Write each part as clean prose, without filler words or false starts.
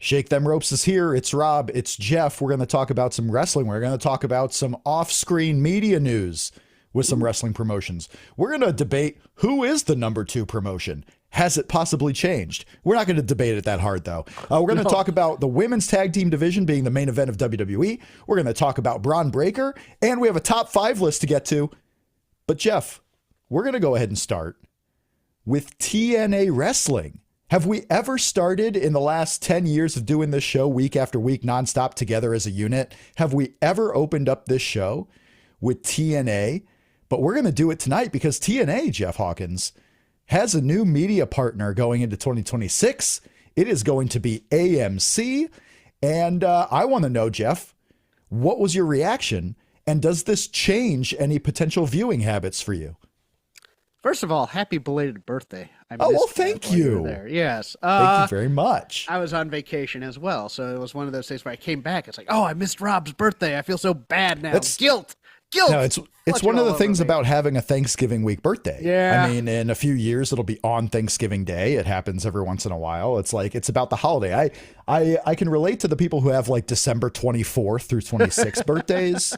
Shake Them Ropes is here. It's Rob. It's Jeff. We're going to talk about some wrestling. We're going to talk about some off-screen media news with some wrestling promotions. We're going to debate who is the number 2 promotion. Has it possibly changed? We're not going to debate it that hard, though. We're going to talk about the women's tag team division being the main event of WWE. We're going to talk about Bronn Breakker, and we have a top 5 list to get to. But Jeff, we're going to go ahead and start with TNA Wrestling. Have we ever started in the last 10 years of doing this show week after week nonstop together as a unit? Have we ever opened up this show with TNA? But we're going to do it tonight because TNA, Jeff Hawkins, has a new media partner going into 2026. It is going to be AMC. And I want to know, Jeff, what was your reaction? And does this change any potential viewing habits for you? First of all, happy belated birthday. Oh, well, thank you. There. Yes. Thank you very much. I was on vacation as well, so it was one of those days where I came back. It's like, oh, I missed Rob's birthday. I feel so bad now. Guilt. No, it's one of the things about having a Thanksgiving week birthday. Yeah. I mean, in a few years, it'll be on Thanksgiving Day. It happens every once in a while. It's like, it's about the holiday. I can relate to the people who have like December 24th through 26th birthdays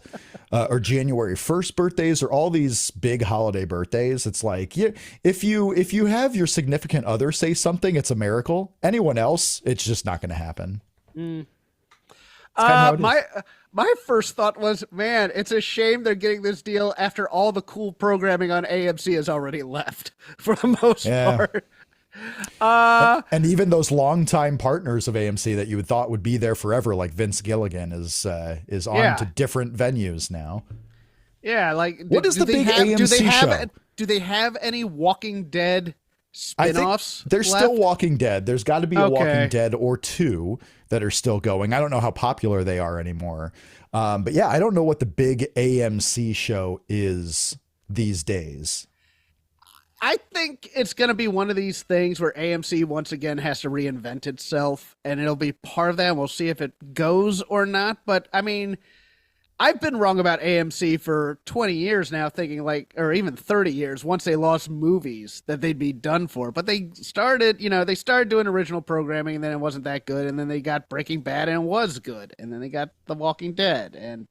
or January 1st birthdays or all these big holiday birthdays. It's like, yeah, if you have your significant other say something, it's a miracle. Anyone else, it's just not going to happen. My first thought was, man, it's a shame they're getting this deal after all the cool programming on AMC has already left for the most part. And even those longtime partners of AMC that you would thought would be there forever, like Vince Gilligan, is on to different venues now. Yeah, like what is the big AMC show? Do they have any Walking Dead spin-offs? They're still Walking Dead. There's got to be a Walking Dead or 2 that are still going. I don't know how popular they are anymore. But yeah, I don't know what the big AMC show is these days. I think it's going to be one of these things where AMC once again has to reinvent itself, and it'll be part of that, and we'll see if it goes or not. But I mean, I've been wrong about AMC for 20 years now, thinking like, or even 30 years, once they lost movies that they'd be done for. But they started doing original programming, and then it wasn't that good. And then they got Breaking Bad, and it was good. And then they got The Walking Dead. And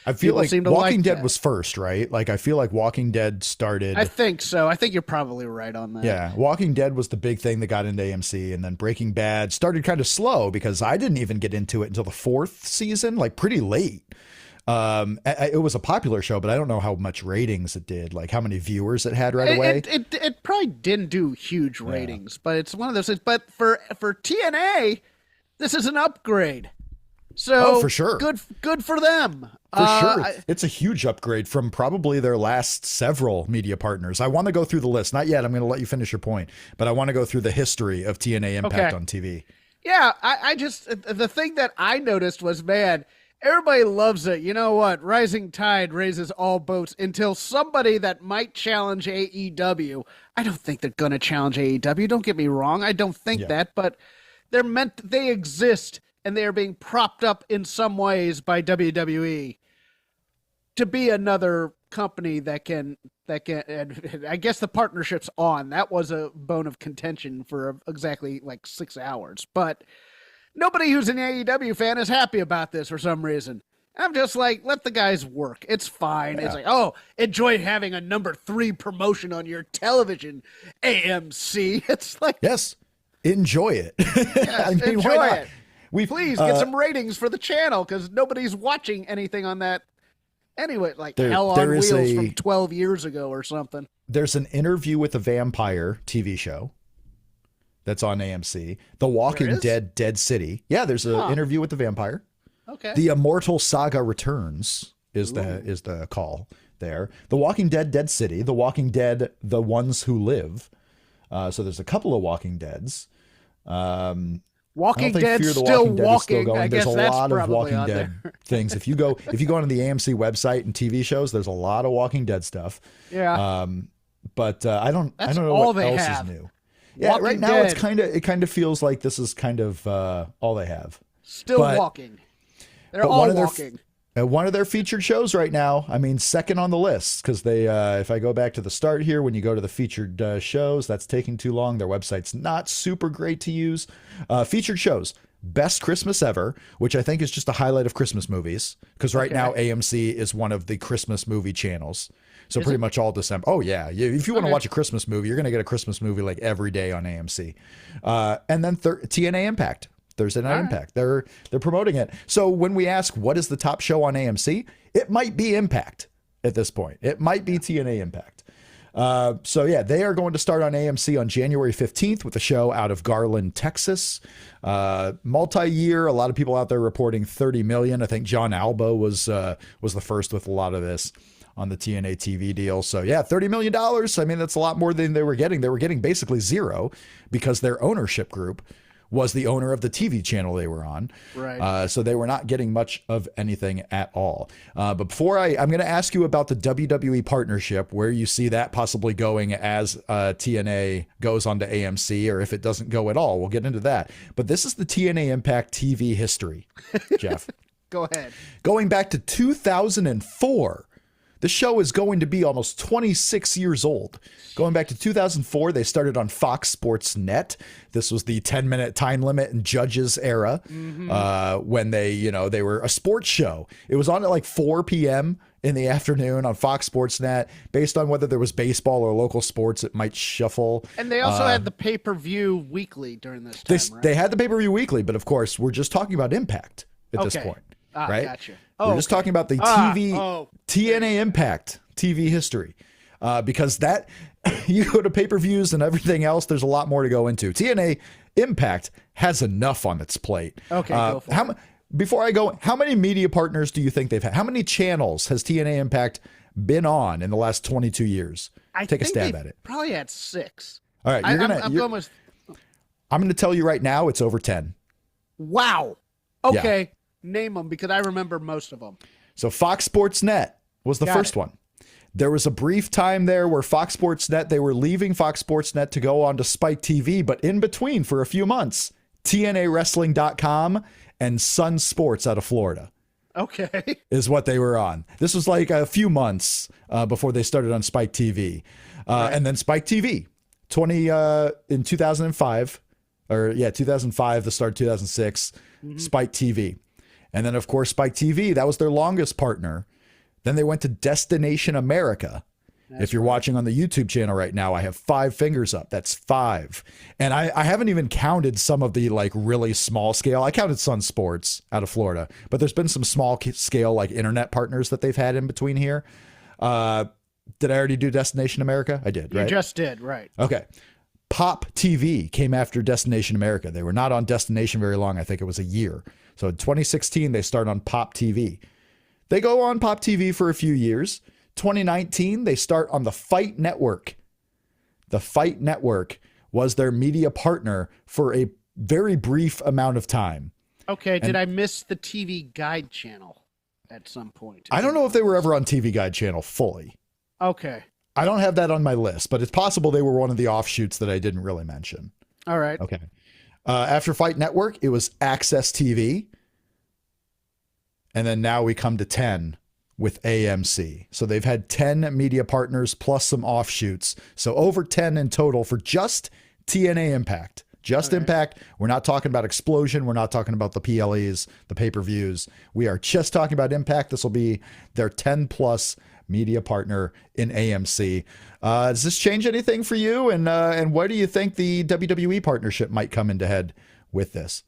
I feel like Walking Dead was first, right? Like, I feel like Walking Dead started. I think so. I think you're probably right on that. Yeah. Walking Dead was the big thing that got into AMC, and then Breaking Bad started kind of slow because I didn't even get into it until the 4th season, like pretty late. It was a popular show, but I don't know how much ratings it did, like how many viewers it had right away. It probably didn't do huge ratings, but it's one of those things. But for TNA, this is an upgrade. So for sure. Good for them. For sure. It's a huge upgrade from probably their last several media partners. I want to go through the list. Not yet. I'm going to let you finish your point, but I want to go through the history of TNA Impact on TV. Yeah. I just, the thing that I noticed was, man, everybody loves it. You know what? Rising tide raises all boats until somebody that might challenge AEW. I don't think they're going to challenge AEW. Don't get me wrong. I don't think that, but they exist, and they are being propped up in some ways by WWE to be another company that can, and I guess the partnership's on. That was a bone of contention for exactly like 6 hours, but nobody who's an AEW fan is happy about this for some reason. I'm just like, let the guys work. It's fine. Yeah. It's like, oh, enjoy having a number 3 promotion on your television, AMC. It's like, yes, enjoy it. Yes, I mean, enjoy it. Please get some ratings for the channel because nobody's watching anything on that. Anyway, like Hell on Wheels from 12 years ago or something. There's an Interview with a Vampire TV show that's on AMC. The Walking Dead, Dead City. Yeah, there's an Interview with the Vampire. Okay. The Immortal Saga Returns is the call there. The Walking Dead, Dead City. The Walking Dead, The Ones Who Live. So there's a couple of Walking Deads. Walking Dead still walking. I guess there's a that's lot of Walking on Dead there. things. If you go onto the AMC website and TV shows, there's a lot of Walking Dead stuff. Yeah. But I don't know what else is new. Yeah, Walking right now Dead. it kind of feels like this is kind of all they have. Still walking. They're all walking. One of their featured shows right now, I mean, second on the list, because they, if I go back to the start here, when you go to the featured shows, that's taking too long. Their website's not super great to use. Featured shows, Best Christmas Ever, which I think is just a highlight of Christmas movies, because right now AMC is one of the Christmas movie channels. So pretty much all December. Oh, yeah. If you want to watch a Christmas movie, you're going to get a Christmas movie like every day on AMC. And then TNA Impact. Thursday Night Impact. They're promoting it. So when we ask what is the top show on AMC, it might be Impact at this point. It might be TNA Impact. So yeah, they are going to start on AMC on January 15th with a show out of Garland, Texas. Multi-year. A lot of people out there reporting 30 million. I think John Alba was the first with a lot of this on the TNA TV deal. So yeah, $30 million. I mean, that's a lot more than they were getting. They were getting basically zero because their ownership group was the owner of the TV channel they were on. Right. So they were not getting much of anything at all. But before I'm going to ask you about the WWE partnership, where you see that possibly going as TNA goes onto AMC, or if it doesn't go at all. We'll get into that. But this is the TNA Impact TV history, Jeff. Go ahead. Going back to 2004. The show is going to be almost 26 years old. Going back to 2004, they started on Fox Sports Net. This was the 10-minute time limit and Judges era, when they were a sports show. It was on at like 4 p.m. in the afternoon on Fox Sports Net. Based on whether there was baseball or local sports, it might shuffle. And they also had the pay-per-view weekly during this time, right? They had the pay-per-view weekly, but of course, we're just talking about Impact at this point. Right? Gotcha. We're just talking about the TNA Impact TV history, because that you go to pay-per-views and everything else. There's a lot more to go into. TNA Impact has enough on its plate. Okay, go for it. Before I go, how many media partners do you think they've had? How many channels has TNA Impact been on in the last 22 years? Take a stab at it. Probably had 6. All right, I'm going to tell you right now, it's over 10. Wow. Okay. Yeah. Name them, because I remember most of them. So Fox Sports Net was the first one. There was a brief time there where Fox Sports Net, they were leaving Fox Sports Net to go on to Spike TV, but in between for a few months, TNAWrestling.com and Sun Sports out of Florida. Okay. Is what they were on. This was like a few months before they started on Spike TV. And then Spike TV, in 2005, 2005, the start of 2006, Spike TV. And then, of course, Spike TV, that was their longest partner. Then they went to Destination America. If you're watching on the YouTube channel right now, I have 5 fingers up. That's 5. And I haven't even counted some of the like really small scale. I counted Sun Sports out of Florida, but there's been some small scale like internet partners that they've had in between here. Did I already do Destination America? I did, right? You just did, right. Okay. Pop TV came after Destination America. They were not on Destination very long. I think it was a year. So in 2016, they start on Pop TV. They go on Pop TV for a few years. 2019, they start on the Fight Network. The Fight Network was their media partner for a very brief amount of time. Okay, did I miss the TV Guide channel at some point? I don't know if they were ever on TV Guide channel fully. Okay. I don't have that on my list, but it's possible they were one of the offshoots that I didn't really mention. All right. Okay. After Fight Network, it was Access TV. And then now we come to 10 with AMC. So they've had 10 media partners plus some offshoots. So over 10 in total for just TNA Impact. Just Impact. We're not talking about Explosion. We're not talking about the PLEs, the pay-per-views. We are just talking about Impact. This will be their 10 plus media partner in AMC. Does this change anything for you? And where do you think the WWE partnership might come into head with this?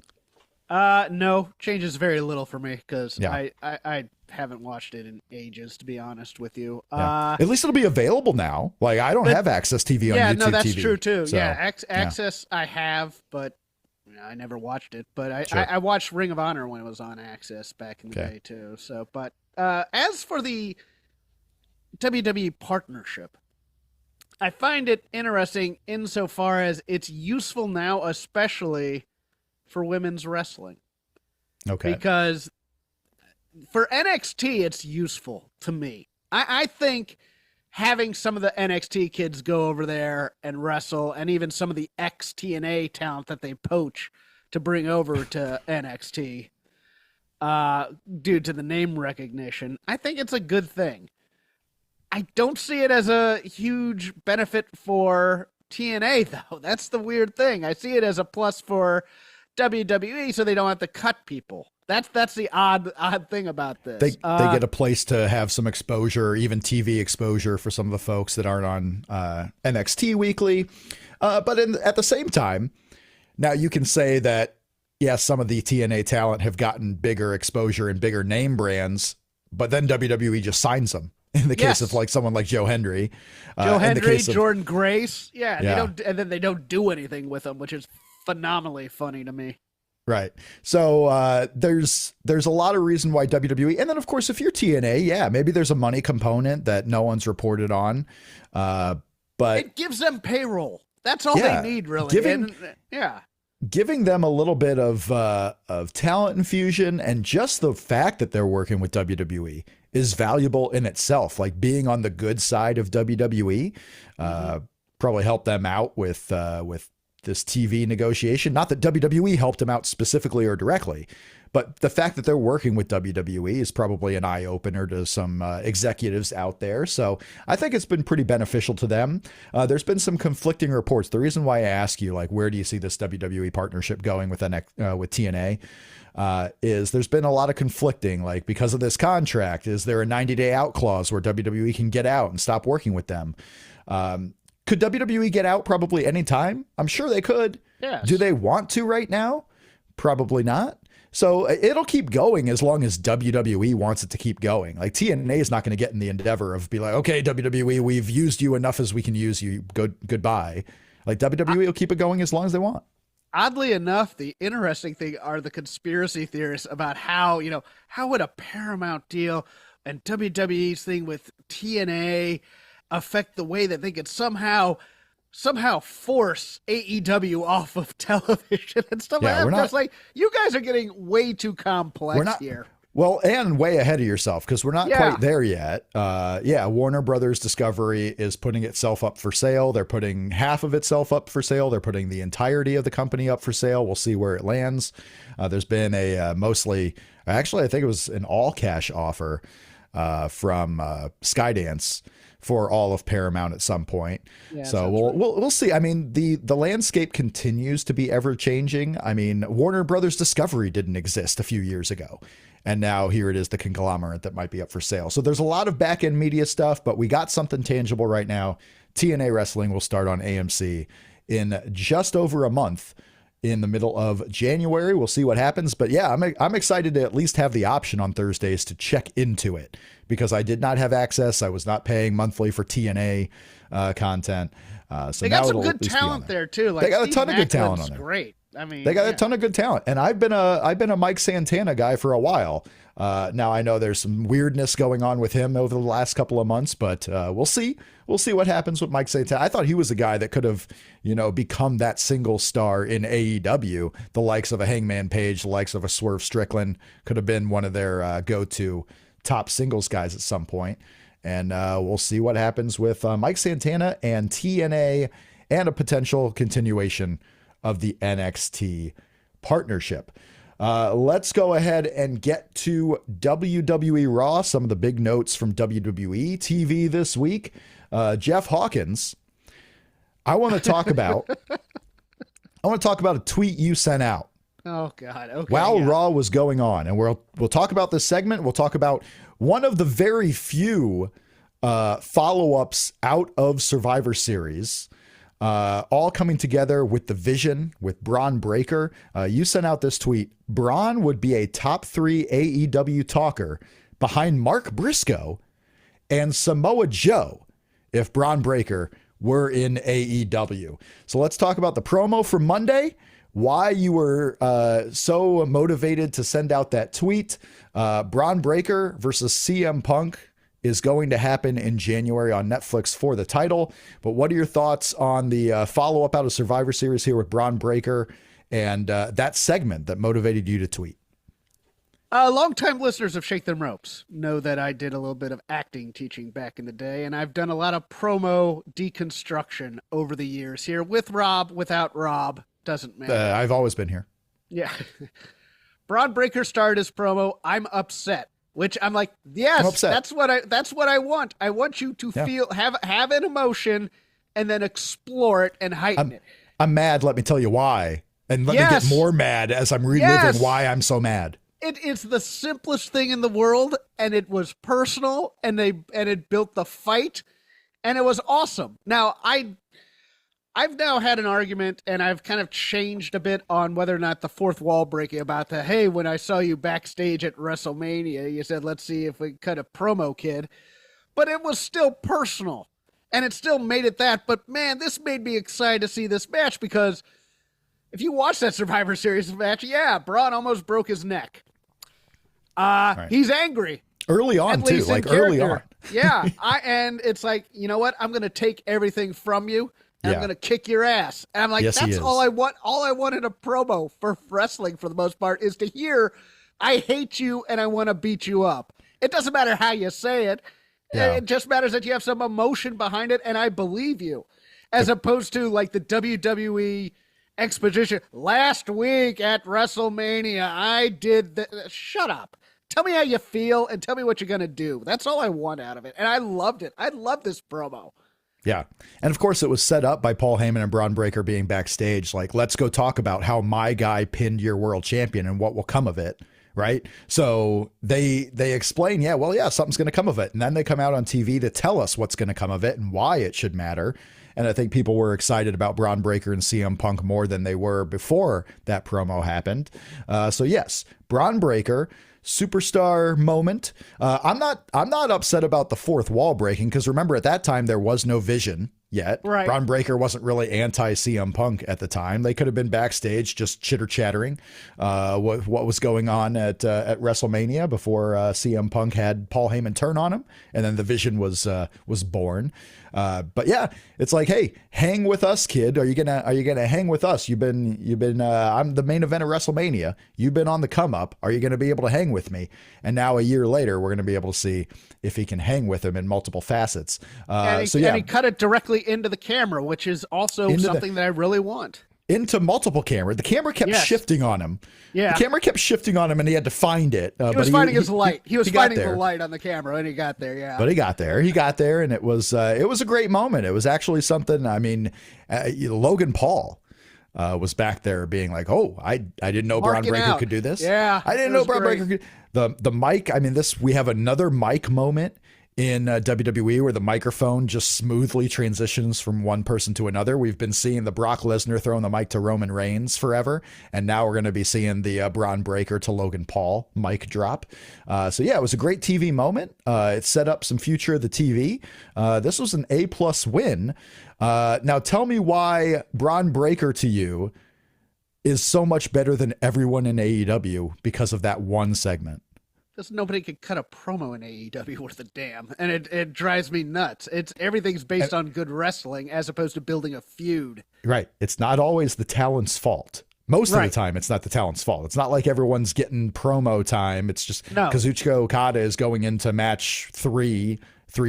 No, changes very little for me because Yeah. I haven't watched it in ages, to be honest with you. Yeah. At least it'll be available now. Like I don't have Access TV on YouTube TV. Yeah, no, that's true too. So, yeah, Access I have, but I never watched it. But I watched Ring of Honor when it was on Access back in the day too. So, but as for the WWE partnership, I find it interesting insofar as it's useful now, especially for women's wrestling. Okay. Because for NXT, it's useful to me. I think having some of the NXT kids go over there and wrestle, and even some of the ex-TNA talent that they poach to bring over to NXT, due to the name recognition. I think it's a good thing. I don't see it as a huge benefit for TNA, though. That's the weird thing. I see it as a plus for WWE, so they don't have to cut people. That's the odd thing about They this. get a place to have some exposure, even TV exposure for some of the folks that aren't on NXT weekly. At the same time, now you can say that, yes, some of the TNA talent have gotten bigger exposure and bigger name brands, but then WWE just signs them. In the case of like someone like Joe Hendry, Jordan Grace, they don't, and then they don't do anything with them, which is phenomenally funny to me. Right. So there's a lot of reason why WWE, and then of course if you're TNA, maybe there's a money component that no one's reported on, but it gives them payroll. That's all they need, really. Giving them a little bit of talent infusion, and just the fact that they're working with WWE is valuable in itself. Like being on the good side of WWE probably helped them out with this TV negotiation. Not that WWE helped them out specifically or directly, but the fact that they're working with WWE is probably an eye opener to some executives out there. So I think it's been pretty beneficial to them. There's been some conflicting reports. The reason why I ask you, like, where do you see this WWE partnership going with TNA? Is there's been a lot of conflicting, like, because of this contract, is there a 90-day out clause where WWE can get out and stop working with them? Could WWE get out probably anytime? I'm sure they could. Yes. Do they want to right now? Probably not. So it'll keep going as long as WWE wants it to keep going. Like TNA is not going to get in the endeavor of be like, okay, WWE, we've used you enough as we can use you. Goodbye. Like WWE will keep it going as long as they want. Oddly enough, the interesting thing are the conspiracy theorists about how would a Paramount deal and WWE's thing with TNA affect the way that they could somehow force AEW off of television and stuff like that. I'm just like, you guys are getting way too complex here. Well, and way ahead of yourself, because we're not quite there yet. Warner Brothers Discovery is putting itself up for sale. They're putting half of itself up for sale. They're putting the entirety of the company up for sale. We'll see where it lands. There's been a I think it was an all cash offer from Skydance for all of Paramount at some point. So we'll see. I mean, the landscape continues to be ever changing. I mean, Warner Brothers Discovery didn't exist a few years ago, and now here it is, the conglomerate that might be up for sale. So there's a lot of back end media stuff, but we got something tangible right now. TNA Wrestling will start on AMC in just over a month, in the middle of January. We'll see what happens. But yeah, I'm excited to at least have the option on Thursdays to check into it, because I did not have access. I was not paying monthly for TNA content. So they got some good talent there too. Like, they got a ton of good talent on there. Great. I mean, they got a ton of good talent, and I've been a Mike Santana guy for a while. Now I know there's some weirdness going on with him over the last couple of months, but we'll see. We'll see what happens with Mike Santana. I thought he was a guy that could have, become that single star in AEW. The likes of a Hangman Page, the likes of a Swerve Strickland could have been one of their go-to top singles guys at some point. And we'll see what happens with Mike Santana and TNA, and a potential continuation of the NXT partnership. Let's go ahead and get to WWE Raw. Some of the big notes from WWE TV this week. Jeff Hawkins, I want to talk about a tweet you sent out. Oh God. Okay. While Raw was going on, and we'll talk about this segment. We'll talk about one of the very few follow-ups out of Survivor Series, all coming together with the vision with Bronn Breakker. You sent out this tweet. Bronn would be a top 3 AEW talker behind Mark Briscoe and Samoa Joe if Bronn Breakker were in AEW. So let's talk about the promo for Monday, why you were so motivated to send out that tweet. Bronn Breakker versus CM Punk is going to happen in January on Netflix for the title. But what are your thoughts on the follow-up out of Survivor Series here with Bronn Breakker and that segment that motivated you to tweet? Longtime listeners of Shake Them Ropes know that I did a little bit of acting teaching back in the day, and I've done a lot of promo deconstruction over the years here, with Rob, without Rob, doesn't matter. I've always been here. Yeah. Bron Breakker started his promo. I'm upset. Which I'm like, yes, that's what I want. I want you to feel have an emotion and then explore it and heighten it. I'm mad. Let me tell you why. And let me get more mad as I'm reliving why I'm so mad. It's the simplest thing in the world, and it was personal, and it built the fight, and it was awesome. Now I've now had an argument, and I've kind of changed a bit on whether or not the fourth wall breaking about the, hey, when I saw you backstage at WrestleMania, you said, let's see if we cut a promo, kid. But it was still personal, and it still made it that. But, man, this made me excited to see this match because if you watch that Survivor Series match, Bronn almost broke his neck. Right. He's angry. Early on, too. Early on. And it's like, you know what? I'm going to take everything from you. And I'm going to kick your ass. And I'm like, that's all I want. All I want in a promo for wrestling, for the most part, is to hear, I hate you and I want to beat you up. It doesn't matter how you say it. Yeah. It just matters that you have some emotion behind it, and I believe you. As opposed to, like, the WWE exposition. Last week at WrestleMania, I did the... Shut up. Tell me how you feel and tell me what you're going to do. That's all I want out of it. And I loved it. I love this promo. Yeah. And of course, it was set up by Paul Heyman and Bron Breakker being backstage. Like, let's go talk about how my guy pinned your world champion and what will come of it. Right. So they explain, something's going to come of it. And then they come out on TV to tell us what's going to come of it and why it should matter. And I think people were excited about Bron Breakker and CM Punk more than they were before that promo happened. So, yes, Bron Breakker. Superstar moment. I'm not upset about the fourth wall breaking because remember at that time there was no Vision yet. Right. Bron Breakker wasn't really anti CM Punk at the time. They could have been backstage just chitter chattering what was going on at WrestleMania before CM Punk had Paul Heyman turn on him, and then the Vision was born. But yeah, it's like, hey, hang with us, kid. Are you gonna hang with us? You've been I'm the main event of WrestleMania. You've been on the come up. Are you gonna be able to hang with me? And now a year later, we're gonna be able to see if he can hang with him in multiple facets. And he cut it directly into the camera, which is also something that I really want. Into multiple camera. The camera kept shifting on him. Yeah. The camera kept shifting on him and he had to find it. He was finding his light. He was finding the light on the camera and he got there. Yeah. But he got there and it was a great moment. It was actually something. I mean, Logan Paul was back there being like, oh, I didn't know Bron Breakker could do this. Yeah. I didn't know Bron Breakker could. The mic. I mean, we have another mic moment in WWE where the microphone just smoothly transitions from one person to another. We've been seeing the Brock Lesnar throwing the mic to Roman Reigns forever, and now we're going to be seeing the Bron Breakker to Logan Paul mic drop. So yeah, it was a great TV moment. It set up some future of the TV. This was an A+ win. Now tell me why Bron Breakker to you is so much better than everyone in AEW because of that one segment. Because nobody could cut a promo in AEW worth a damn. And it drives me nuts. Everything's based on good wrestling as opposed to building a feud. Right. It's not always the talent's fault. Most of the time, it's not the talent's fault. It's not like everyone's getting promo time. It's just Kazuchika Okada is going into match three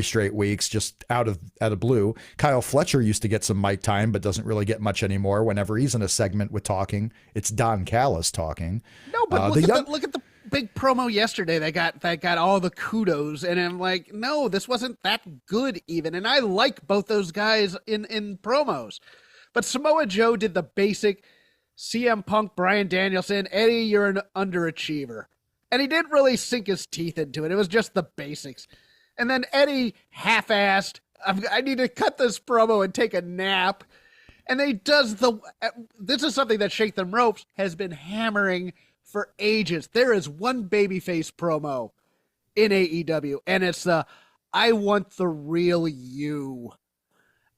straight weeks just out of blue. Kyle Fletcher used to get some mic time, but doesn't really get much anymore. Whenever he's in a segment with talking, it's Don Callis talking. No, but look at the big promo yesterday that got all the kudos, and I'm like, no, this wasn't that good even. And I like both those guys in promos, but Samoa Joe did the basic CM Punk, Bryan Danielson, Eddie, you're an underachiever, and he didn't really sink his teeth into it. It was just the basics. And then Eddie half-assed, I need to cut this promo and take a nap. And this is something that Shake Them Ropes has been hammering for ages. There is one babyface promo in AEW, and it's I want the real you.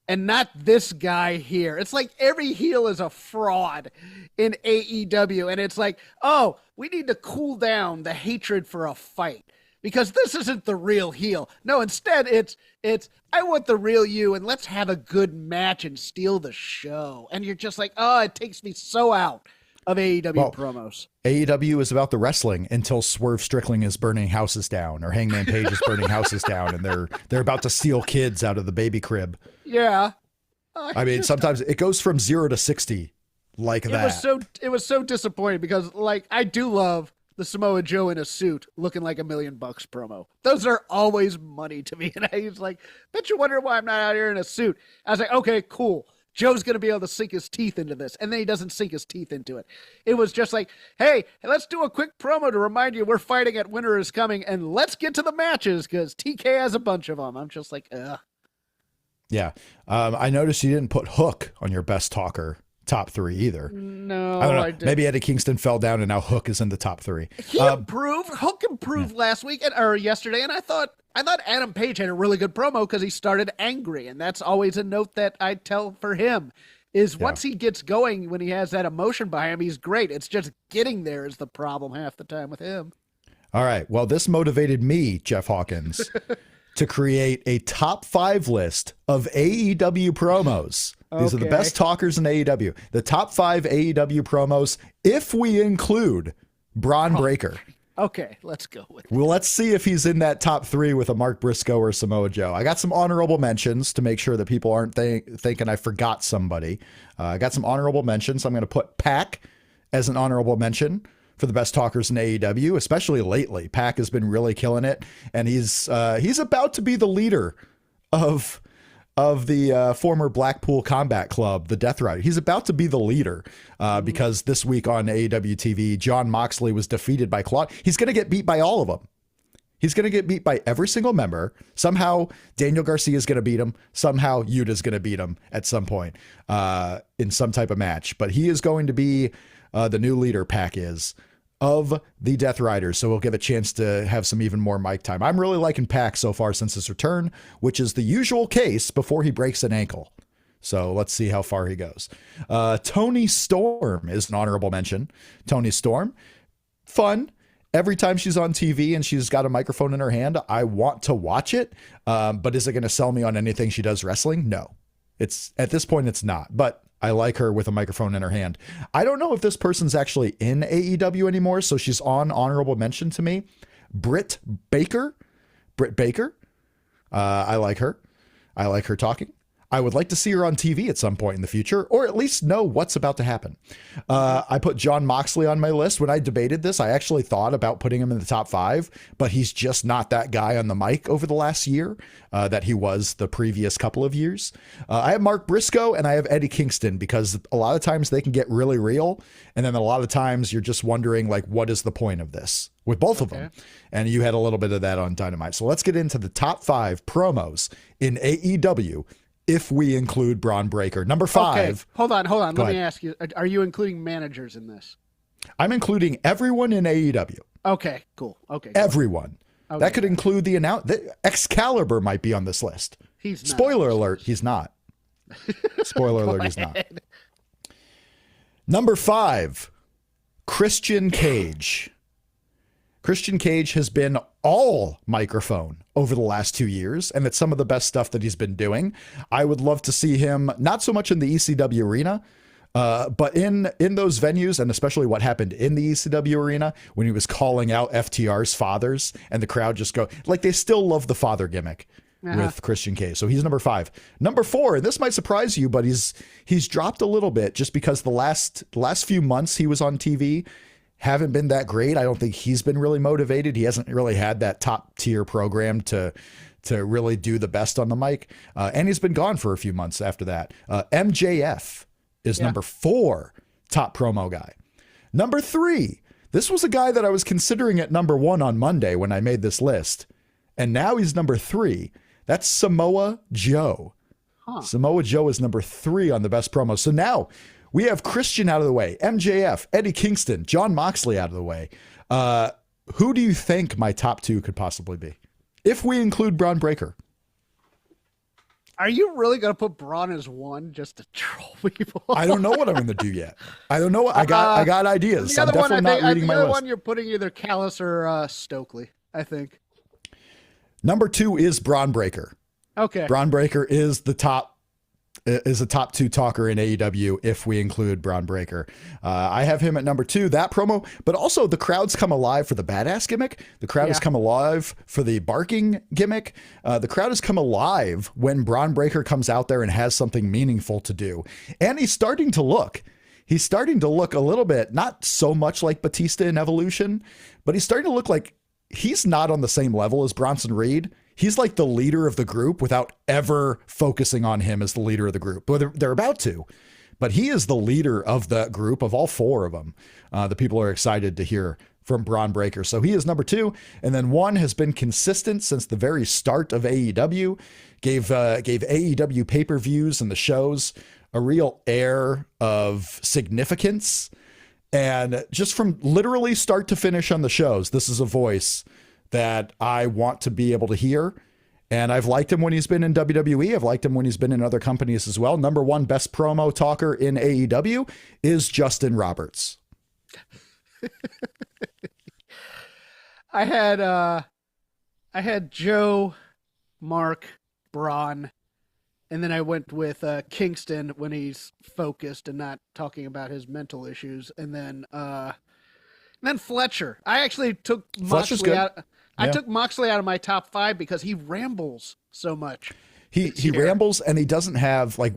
And not this guy here. It's like every heel is a fraud in AEW. And it's like, oh, we need to cool down the hatred for a fight. Because this isn't the real heel. No, instead it's I want the real you and let's have a good match and steal the show. And you're just like, oh, it takes me so out of AEW promos. AEW is about the wrestling until Swerve Strickling is burning houses down or Hangman Page is burning houses down and they're about to steal kids out of the baby crib. Yeah. I mean, sometimes it goes from 0 to 60 like It that. was so disappointing because like I do love the Samoa Joe in a suit looking like $1 million promo. Those are always money to me. And I was like, bet you wonder why I'm not out here in a suit. I was like, okay, cool. Joe's going to be able to sink his teeth into this. And then he doesn't sink his teeth into it. It was just like, hey, let's do a quick promo to remind you we're fighting at Winter is Coming. And let's get to the matches because TK has a bunch of them. I'm just like, ugh. Yeah. I noticed you didn't put Hook on your best talker top 3 either. No, I don't know. I didn't. Maybe Eddie Kingston fell down and now Hook is in the top 3. He improved. Hook improved last week or yesterday, and I thought Adam Page had a really good promo because he started angry, and that's always a note that I tell for him. Is once he gets going, when he has that emotion behind him, he's great. It's just getting there is the problem half the time with him. All right. Well, this motivated me, Jeff Hawkins, to create a top 5 list of AEW promos. These are the best talkers in AEW. The top 5 AEW promos, if we include Bron Breakker. Okay, let's go with it. Well, let's see if he's in that top 3 with a Mark Briscoe or Samoa Joe. I got some honorable mentions to make sure that people aren't thinking I forgot somebody. I got some honorable mentions. I'm going to put Pac as an honorable mention for the best talkers in AEW, especially lately. Pac has been really killing it, and he's about to be the leader of the former Blackpool Combat Club, the Death Rider. He's about to be the leader because this week on AEW TV, Jon Moxley was defeated by Claude. He's going to get beat by all of them. He's going to get beat by every single member. Somehow Daniel Garcia is going to beat him. Somehow Yuta's going to beat him at some point in some type of match. But he is going to be the new leader, Pac is, of the Death Riders. So we'll give a chance to have some even more mic time. I'm really liking Pac so far since his return, which is the usual case before he breaks an ankle. So let's see how far he goes. Toni Storm is an honorable mention. Toni Storm, fun. Every time she's on TV and she's got a microphone in her hand, I want to watch it. But is it going to sell me on anything she does wrestling? No. It's at this point, it's not. But I like her with a microphone in her hand. I don't know if this person's actually in AEW anymore, so she's on honorable mention to me. Britt Baker. I like her. I like her talking. I would like to see her on TV at some point in the future, or at least know what's about to happen. I put Jon Moxley on my list. When I debated this, I actually thought about putting him in the top 5, but he's just not that guy on the mic over the last year that he was the previous couple of years. I have Mark Briscoe and I have Eddie Kingston because a lot of times they can get really real. And then a lot of times you're just wondering, like, what is the point of this with both of them? And you had a little bit of that on Dynamite. So let's get into the top 5 promos in AEW. If we include Bron Breakker. Number 5. Okay, hold on. Let me ask you, are you including managers in this? I'm including everyone in AEW. Okay, cool. Okay. Everyone. Okay. That could include Excalibur might be on this list. He's not. Spoiler alert, he's not. Spoiler alert, he's not. Number 5, Christian Cage. Christian Cage has been all microphone over the last 2 years, and it's some of the best stuff that he's been doing. I would love to see him, not so much in the ECW arena, but in those venues, and especially what happened in the ECW arena when he was calling out FTR's fathers, and the crowd just go, like, they still love the father gimmick with Christian Cage. So he's number 5. Number 4, and this might surprise you, but he's dropped a little bit just because the last few months he was on TV haven't been that great. I don't think he's been really motivated. He hasn't really had that top tier program to really do the best on the mic. And he's been gone for a few months after that. MJF is number 4 top promo guy. Number 3, this was a guy that I was considering at number 1 on Monday when I made this list. And now he's number 3. That's Samoa Joe. Samoa Joe is number 3 on the best promo. So now we have Christian out of the way, MJF, Eddie Kingston, Jon Moxley out of the way. Who do you think my top 2 could possibly be? If we include Bron Breakker. Are you really going to put Braun as 1 just to troll people? I don't know what I'm going to do yet. I don't know. I got ideas. I'm definitely not reading my list. The other one you're putting either Callis or Stokely, I think. Number 2 is Bron Breakker. Okay. Bron Breakker is a top 2 talker in AEW if we include Bron Breakker. I have him at number 2, that promo, but also the crowd's come alive for the badass gimmick. The crowd has come alive for the barking gimmick. The crowd has come alive when Bron Breakker comes out there and has something meaningful to do. And he's starting to look. he's starting to look a little bit, not so much like Batista in Evolution, but he's starting to look like he's not on the same level as Bronson Reed. He's like the leader of the group without ever focusing on him as the leader of the group. But they're about to. But he is the leader of that group, of all four of them. The people are excited to hear from Bron Breakker. So he is number 2. And then 1 has been consistent since the very start of AEW, gave AEW pay-per-views and the shows a real air of significance. And just from literally start to finish on the shows, this is a voice that I want to be able to hear. And I've liked him when he's been in WWE. I've liked him when he's been in other companies as well. Number 1 best promo talker in AEW is Justin Roberts. I had Joe, Mark, Bronn, and then I went with Kingston when he's focused and not talking about his mental issues, and then Fletcher. I actually took Moxley out. I took Moxley out of my top 5 because he rambles so much. He rambles, and he doesn't have like.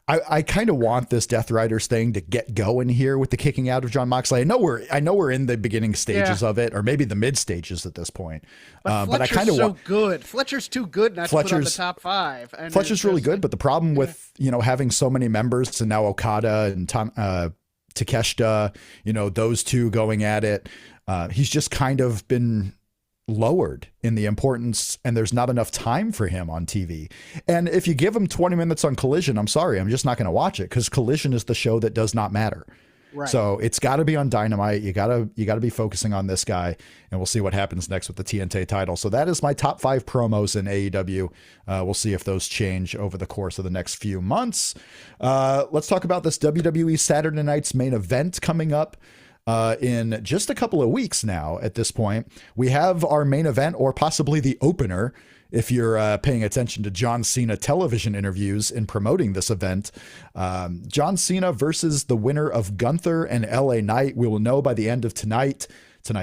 I kind of want this Death Riders thing to get going here with the kicking out of Jon Moxley. I know we're in the beginning stages of it, or maybe the mid stages at this point. But I kind of want good. Fletcher's too good not to put on the top 5. And Fletcher's really good, but the problem with having so many members, and now Okada and Takeshita, those two going at it, he's just kind of been lowered in the importance, and there's not enough time for him on TV. And if you give him 20 minutes on Collision, I'm sorry, I'm just not going to watch it, because Collision is the show that does not matter. Right. So it's got to be on Dynamite. You gotta be focusing on this guy, and we'll see what happens next with the TNT title. So that is my top 5 promos in AEW. We'll see if those change over the course of the next few months. Let's talk about this WWE Saturday Night's main event coming up. In just a couple of weeks now. At this point, we have our main event, or possibly the opener, if you're paying attention to John Cena television interviews in promoting this event. John Cena versus the winner of Gunther and LA Knight. We will know by the end of tonight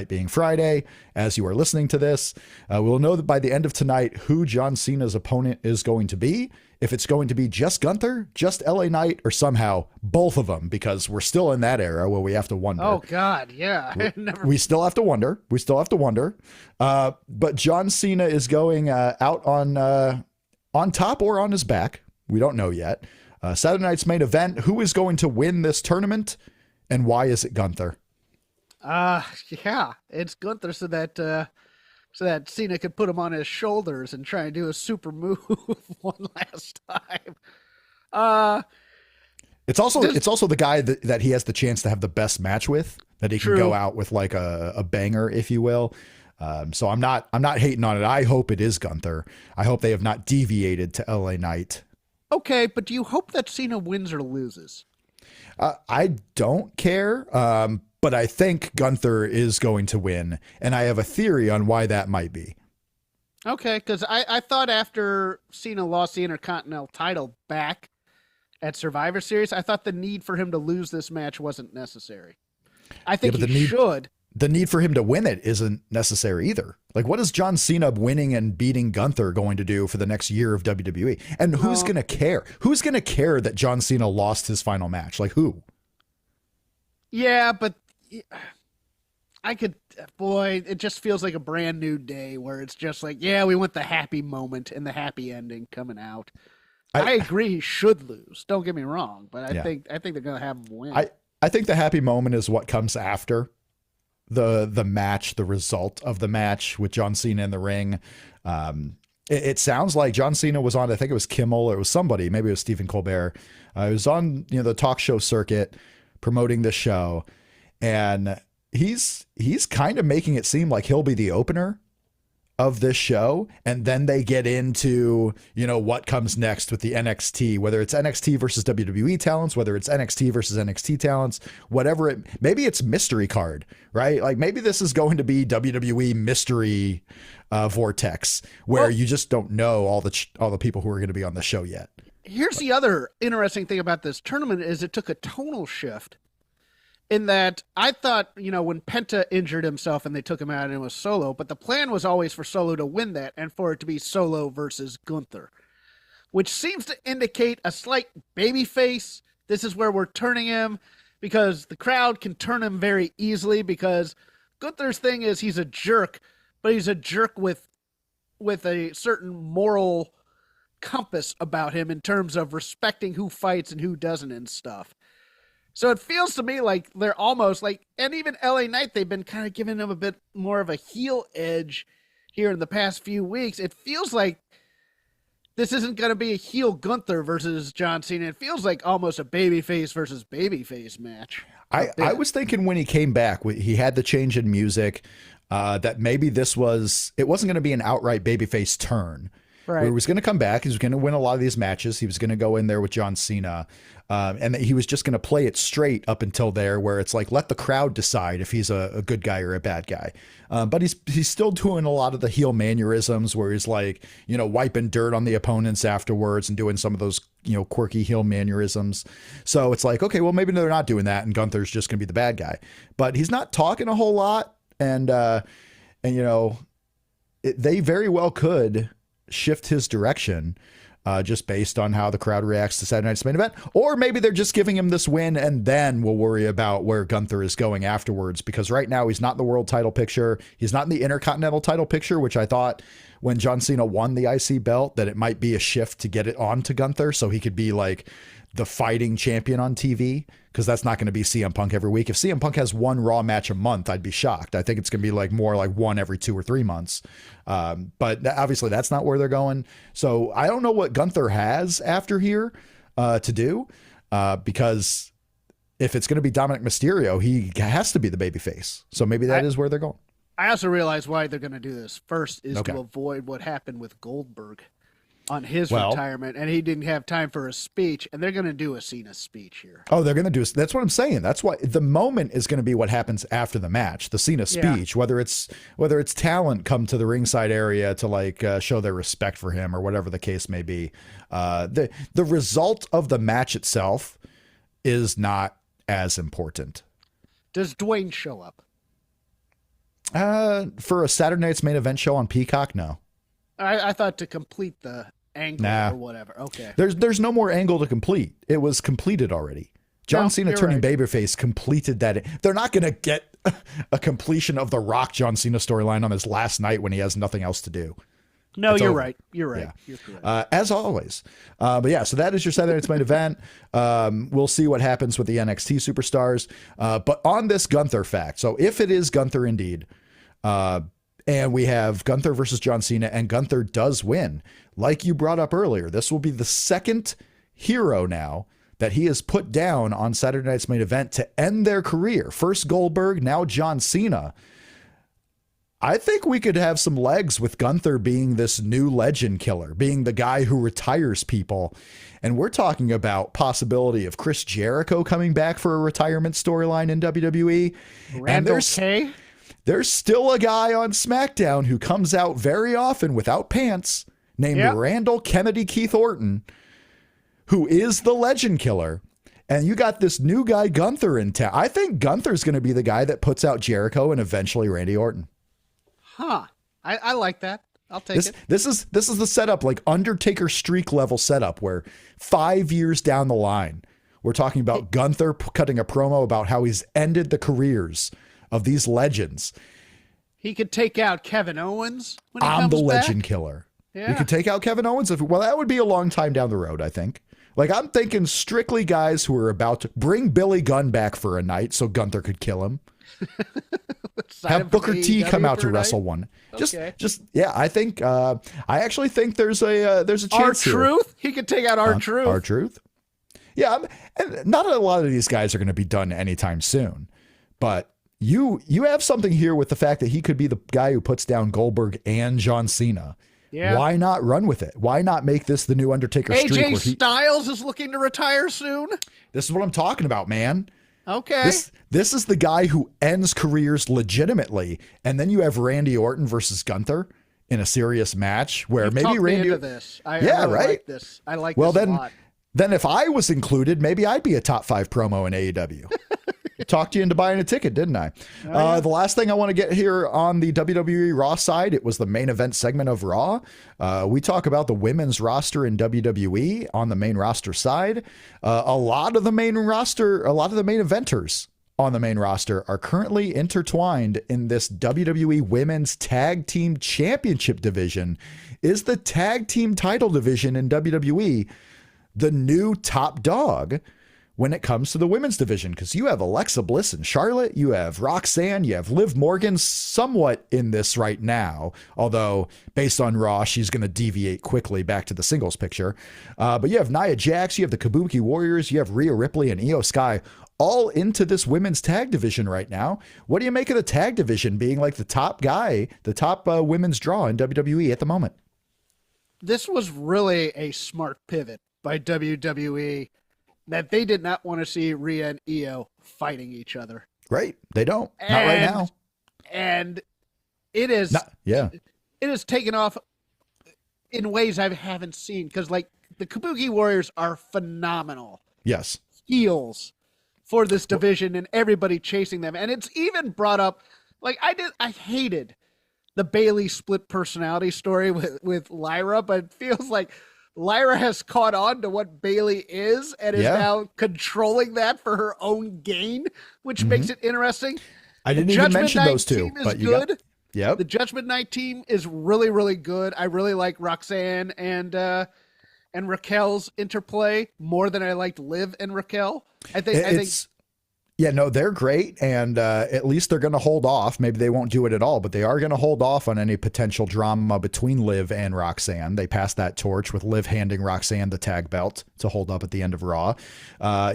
being Friday, as you are listening to this. We will know that by the end of tonight who John Cena's opponent is going to be. If it's going to be just Gunther, just LA Knight, or somehow both of them, because we're still in that era where we have to wonder. Oh, God, yeah. We still have to wonder. But John Cena is going out on top or on his back. We don't know yet. Saturday night's main event. Who is going to win this tournament, and why is it Gunther? Yeah, it's Gunther so that Cena could put him on his shoulders and try and do a super move one last time. It's also the guy that he has the chance to have the best match with, that he can go out with like a banger, if you will. So I'm not hating on it. I hope it is Gunther. I hope they have not deviated to LA Knight. Okay, but do you hope that Cena wins or loses? I don't care. But I think Gunther is going to win, and I have a theory on why that might be. Okay, because I thought after Cena lost the Intercontinental title back at Survivor Series, I thought the need for him to lose this match wasn't necessary. I think he should. The need for him to win it isn't necessary either. Like, what is John Cena winning and beating Gunther going to do for the next year of WWE? And who's going to care? Who's going to care that John Cena lost his final match? Like, who? Yeah, but it just feels like a brand new day where it's just like, yeah, we want the happy moment and the happy ending coming out. I agree he should lose. Don't get me wrong, but I think they're going to have him win. I think the happy moment is what comes after the match, the result of the match with John Cena in the ring. It sounds like John Cena was on, I think it was Kimmel, or it was somebody, maybe it was Stephen Colbert. It was on the talk show circuit promoting the show. And he's kind of making it seem like he'll be the opener of this show. And then they get into, what comes next with the NXT, whether it's NXT versus WWE talents, whether it's NXT versus NXT talents, whatever maybe it's mystery card, right? Like maybe this is going to be WWE mystery vortex where you just don't know all the people who are going to be on the show yet. Here's the other interesting thing about this tournament is it took a tonal shift. In that I thought, when Penta injured himself and they took him out and it was Solo, but the plan was always for Solo to win that and for it to be Solo versus Gunther, which seems to indicate a slight babyface. This is where we're turning him. because the crowd can turn him very easily, because Gunther's thing is he's a jerk, but he's a jerk with a certain moral compass about him in terms of respecting who fights and who doesn't and stuff. So it feels to me like they're almost like, and even LA Knight, they've been kind of giving him a bit more of a heel edge here in the past few weeks. It feels like this isn't going to be a heel Gunther versus John Cena. It feels like almost a babyface versus babyface match. I was thinking when he came back, he had the change in music, that maybe it wasn't going to be an outright babyface turn. Right. He was going to come back. He was going to win a lot of these matches. He was going to go in there with John Cena. And he was just going to play it straight up until there, where it's like, let the crowd decide if he's a good guy or a bad guy. But he's still doing a lot of the heel mannerisms where he's like, wiping dirt on the opponents afterwards and doing some of those, quirky heel mannerisms. So it's like, okay, well, maybe they're not doing that and Gunther's just going to be the bad guy. But he's not talking a whole lot. And they very well could shift his direction just based on how the crowd reacts to Saturday Night's Main Event. Or maybe they're just giving him this win and then we'll worry about where Gunther is going afterwards, because right now he's not in the world title picture. He's not in the Intercontinental title picture, which I thought when John Cena won the IC belt that it might be a shift to get it on to Gunther so he could be like the fighting champion on TV, because that's not going to be CM Punk every week. If CM Punk has one Raw match a month, I'd be shocked. I think it's going to be like more like one every 2 or 3 months. But obviously that's not where they're going. So I don't know what Gunther has after here to do, because if it's going to be Dominic Mysterio, he has to be the babyface. So maybe that is where they're going. I also realize why they're going to do this. First is to avoid what happened with Goldberg on his retirement, and he didn't have time for a speech, and they're going to do a Cena speech here. Oh, they're going to do – that's what I'm saying. That's why the moment is going to be what happens after the match, the Cena speech, whether it's talent come to the ringside area to like show their respect for him or whatever the case may be. The result of the match itself is not as important. Does Dwayne show up? For a Saturday Night's Main Event show on Peacock, no. I thought to complete the angle or whatever. Okay. There's no more angle to complete. It was completed already. John Cena turning babyface completed that. They're not going to get a completion of the Rock John Cena storyline on his last night when he has nothing else to do. No, you're right. You're right. Yeah. You're correct. As always. But yeah, so that is your Saturday Night's Main Event. We'll see what happens with the NXT superstars. But on this Gunther fact, so if it is Gunther indeed, and we have Gunther versus John Cena, and Gunther does win, like you brought up earlier, this will be the second hero now that he has put down on Saturday Night's Main Event to end their career. First Goldberg, now John Cena. I think we could have some legs with Gunther being this new legend killer, being the guy who retires people. And we're talking about possibility of Chris Jericho coming back for a retirement storyline in WWE. Randall K? There's still a guy on SmackDown who comes out very often without pants named Randall Kennedy Keith Orton, who is the legend killer. And you got this new guy, Gunther, in town. I think Gunther's going to be the guy that puts out Jericho and eventually Randy Orton. Huh. I like that. I'll take it. This is the setup, like Undertaker streak level setup, where 5 years down the line, we're talking about Gunther cutting a promo about how he's ended the careers of these legends. He could take out Kevin Owens when he comes back. I'm the legend killer. Yeah. He could take out Kevin Owens. Well, that would be a long time down the road, I think. Like, I'm thinking strictly guys who are about to bring Billy Gunn back for a night so Gunther could kill him. Have Booker T come out to wrestle one. I think I actually think there's a chance here. R-Truth? He could take out R-Truth. R-Truth? Yeah, and not a lot of these guys are going to be done anytime soon. But you have something here with the fact that he could be the guy who puts down Goldberg and John Cena. Yeah. Why not run with it? Why not make this the new Undertaker streak? AJ Styles is looking to retire soon? This is what I'm talking about, man. Okay. This is the guy who ends careers legitimately, and then you have Randy Orton versus Gunther in a serious match where You've maybe Randy. Me into this. I really like this. I like this a lot. Then if I was included, maybe I'd be a top 5 promo in AEW. talked you into buying a ticket, didn't I? The last thing I want to get here on the WWE Raw side, it was the main event segment of Raw. We talk about the women's roster in WWE on the main roster side. A lot of the main eventers on the main roster are currently intertwined in this WWE Women's Tag Team Championship division. Is the tag team title division in WWE the new top dog when it comes to the women's division? Because you have Alexa Bliss and Charlotte, you have Roxanne, you have Liv Morgan somewhat in this right now, although based on Raw, she's going to deviate quickly back to the singles picture. But you have Nia Jax, you have the Kabuki Warriors, you have Rhea Ripley and Io Sky all into this women's tag division right now. What do you make of the tag division being like the top guy, the top women's draw in WWE at the moment? This was really a smart pivot by WWE that they did not want to see Rhea and Io fighting each other. Right. They don't. Not right now. And it is, it has taken off in ways I haven't seen. Because like the Kabuki Warriors are phenomenal. Yes. Heels for this division and everybody chasing them. And it's even brought up, like I hated the Bayley split personality story with Lyra, but it feels like Lyra has caught on to what Bayley is and is now controlling that for her own gain, which makes it interesting. I didn't even mention those two, but you got, the Judgment Night team is really, really good. I really like Roxanne and Raquel's interplay more than I liked Liv and Raquel. I think yeah, no, they're great. And at least they're going to hold off. Maybe they won't do it at all, but they are going to hold off on any potential drama between Liv and Roxanne. They passed that torch with Liv handing Roxanne the tag belt to hold up at the end of Raw. I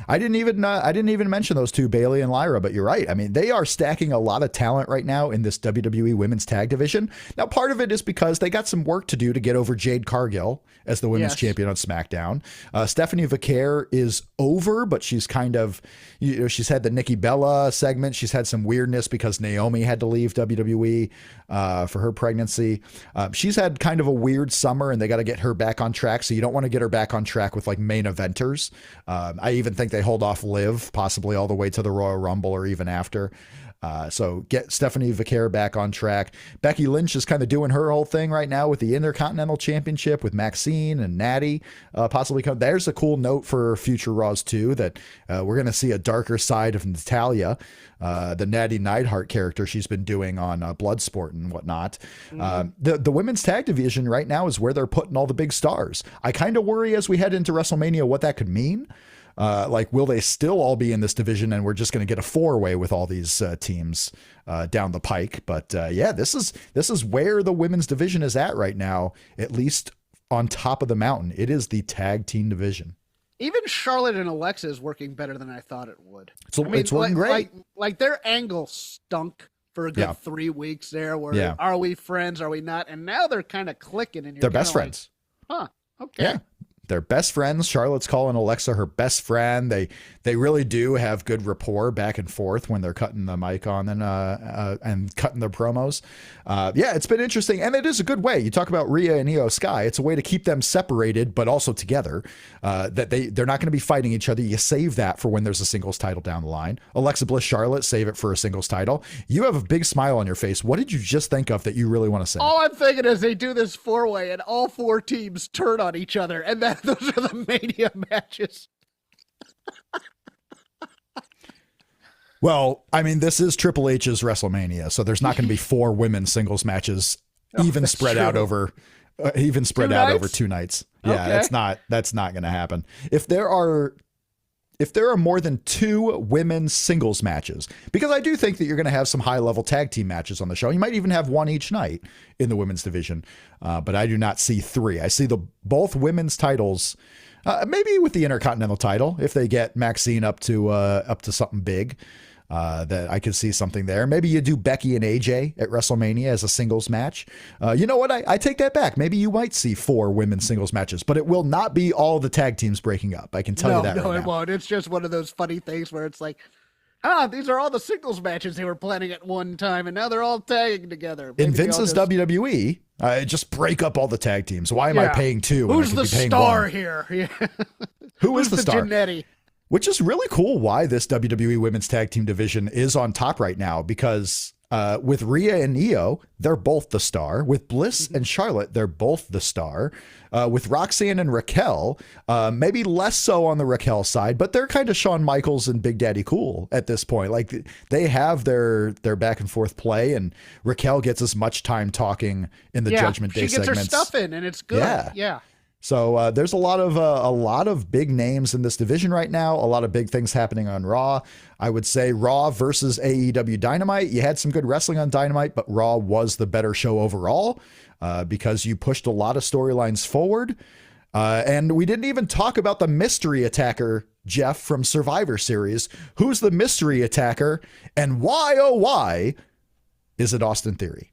didn't even mention those two, Bayley and Lyra, but you're right. I mean, they are stacking a lot of talent right now in this WWE women's tag division. Now, part of it is because they got some work to do to get over Jade Cargill as the women's champion on SmackDown. Stephanie Vaquer is over, but she's kind of, she's had the Nikki Bella segment. She's had some weirdness because Naomi had to leave WWE for her pregnancy. She's had kind of a weird summer and they got to get her back on track. So you don't want to get her back on track with like main eventers. I even think they hold off Liv possibly all the way to the Royal Rumble or even after. So get Stephanie Vaquer back on track. Becky Lynch is kind of doing her whole thing right now with the Intercontinental Championship with Maxine and Natty possibly come. There's a cool note for future Raws too, that we're going to see a darker side of Natalya, the Natty Neidhart character she's been doing on Bloodsport and whatnot. The women's tag division right now is where they're putting all the big stars. I kind of worry as we head into WrestleMania what that could mean. Like, will they still all be in this division and we're just going to get a four-way with all these teams down the pike? But this is where the women's division is at right now, at least on top of the mountain. It is the tag team division. Even Charlotte and Alexa is working better than I thought it would. It's working great. Like their angle stunk for a good 3 weeks there. Where are we friends? Are we not? And now they're kind of clicking. And they're best friends. Huh? Okay. Yeah. They're best friends. Charlotte's calling Alexa her best friend. They really do have good rapport back and forth when they're cutting the mic on and cutting their promos. It's been interesting, and it is a good way. You talk about Rhea and Io Sky. It's a way to keep them separated, but also together. That they're not going to be fighting each other. You save that for when there's a singles title down the line. Alexa Bliss, Charlotte, save it for a singles title. You have a big smile on your face. What did you just think of that you really want to say? All I'm thinking is they do this 4-way, and all 4 teams turn on each other, and those are the Mania matches. Well, I mean, this is Triple H's WrestleMania, so there's not going to be 4 women's singles matches even spread out over 2 nights. Yeah, okay. That's not going to happen. If there are more than 2 women's singles matches, because I do think that you're going to have some high-level tag team matches on the show. You might even have one each night in the women's division, but I do not see 3. I see both women's titles, maybe with the Intercontinental title, if they get Maxine up to something big. That I could see something there. Maybe you do Becky and AJ at WrestleMania as a singles match. You know what? I take that back. Maybe you might see 4 women's singles matches, but it will not be all the tag teams breaking up. I can tell you that right now. No, it won't. It's just one of those funny things where it's like, these are all the singles matches they were planning at one time, and now they're all tagging together. Maybe in Vince's WWE, just break up all the tag teams. Why am I paying 2? Who's the star here? Yeah. Who is the star? Jannetty? Which is really cool why this WWE Women's Tag Team division is on top right now, because with Rhea and Io, they're both the star. With Bliss and Charlotte, they're both the star. With Roxanne and Raquel, maybe less so on the Raquel side, but they're kind of Shawn Michaels and Big Daddy Cool at this point. Like, they have their back and forth play, and Raquel gets as much time talking in the Judgment Day segments. She gets her stuff in, and it's good. Yeah. So there's a lot of big names in this division right now. A lot of big things happening on Raw. I would say Raw versus AEW Dynamite. You had some good wrestling on Dynamite, but Raw was the better show overall because you pushed a lot of storylines forward. And we didn't even talk about the mystery attacker, Jeff, from Survivor Series. Who's the mystery attacker, and why, oh why, is it Austin Theory?